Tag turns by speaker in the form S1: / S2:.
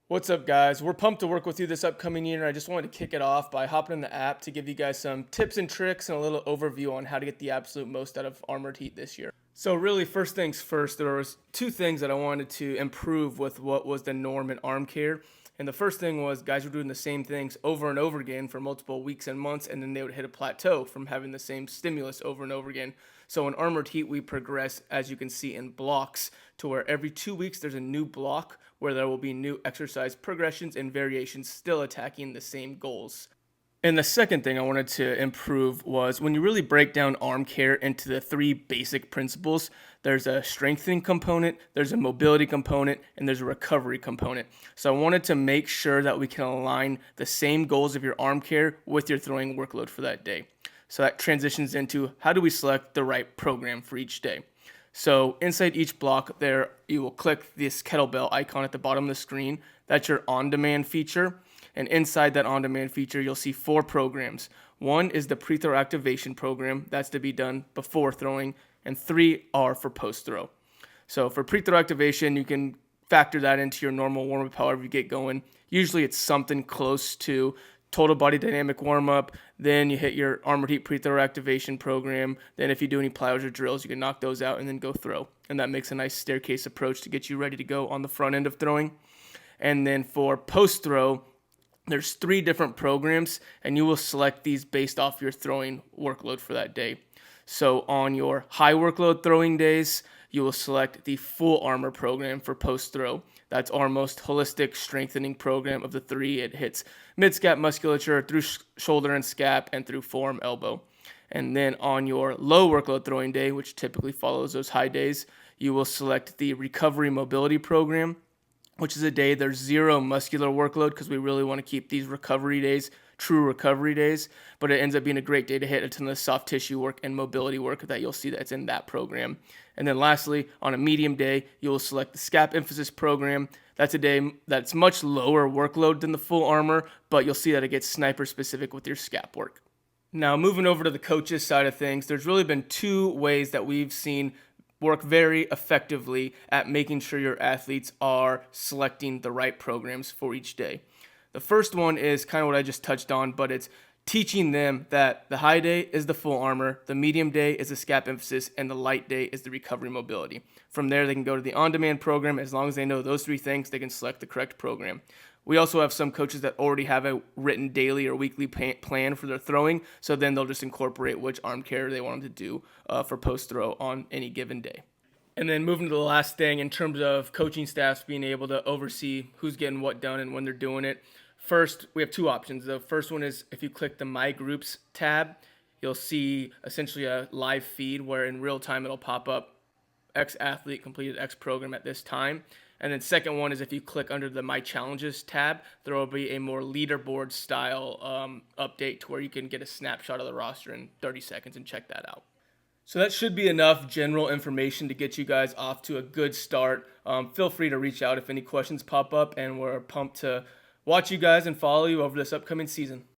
S1: What's up, guys? We're pumped to work with you this upcoming year. I just wanted to kick it off by hopping in the app to give you guys some tips and tricks and a little overview on how to get the absolute most out of Armored Heat this year. So really, first things first, there was two things that I wanted to improve with what was the norm in arm care. And the first thing was guys were doing the same things over and over again for multiple weeks and months, and then they would hit a plateau from having the same stimulus over and over again. So in Armored Heat, we progress, as you can see, in blocks to where every 2 weeks there's a new block where there will be new exercise progressions and variations still attacking the same goals. And the second thing I wanted to improve was when you really break down arm care into the three basic principles, there's a strengthening component, there's a mobility component, and there's a recovery component. So I wanted to make sure that we can align the same goals of your arm care with your throwing workload for that day. So that transitions into how do we select the right program for each day. So inside each block there, you will click this kettlebell icon at the bottom of the screen. That's your on-demand feature. And inside that on-demand feature, you'll see 4 programs. One is the pre-throw activation program. That's to be done before throwing. And 3 are for post-throw. So for pre-throw activation, you can factor that into your normal warm-up however you get going. Usually it's something close to total body dynamic warm-up. Then you hit your Armored Heat pre-throw activation program. Then if you do any plyos or drills, you can knock those out and then go throw. And that makes a nice staircase approach to get you ready to go on the front end of throwing. And then for post-throw, there's 3 different programs, and you will select these based off your throwing workload for that day. So on your high workload throwing days, you will select the full armor program for post-throw. That's our most holistic strengthening program of the 3. It hits mid-scap musculature through shoulder and scap and through forearm elbow. And then on your low workload throwing day, which typically follows those high days, you will select the recovery mobility program, which is a day there's 0 muscular workload because we really want to keep these recovery days true recovery days, but it ends up being a great day to hit a ton of soft tissue work and mobility work that you'll see that's in that program. And then lastly, on a medium day, you'll select the scap emphasis program. That's a day that's much lower workload than the full armor, but you'll see that it gets sniper specific with your scap work. Now, moving over to the coaches side of things, there's really been 2 ways that we've seen work very effectively at making sure your athletes are selecting the right programs for each day. The first one is kind of what I just touched on, but it's teaching them that the high day is the full armor, the medium day is the scap emphasis, and the light day is the recovery mobility. From there, they can go to the on-demand program. As long as they know those 3 things, they can select the correct program. We also have some coaches that already have a written daily or weekly plan for their throwing, so then they'll just incorporate which arm care they want them to do for post-throw on any given day. And then moving to the last thing in terms of coaching staffs being able to oversee who's getting what done and when they're doing it. First, we have 2 options. The first one is if you click the My Groups tab, you'll see essentially a live feed where in real time it'll pop up X athlete completed X program at this time. And then second one is if you click under the My Challenges tab, there will be a more leaderboard style update to where you can get a snapshot of the roster in 30 seconds and check that out. So that should be enough general information to get you guys off to a good start. Feel free to reach out if any questions pop up, and we're pumped to watch you guys and follow you over this upcoming season.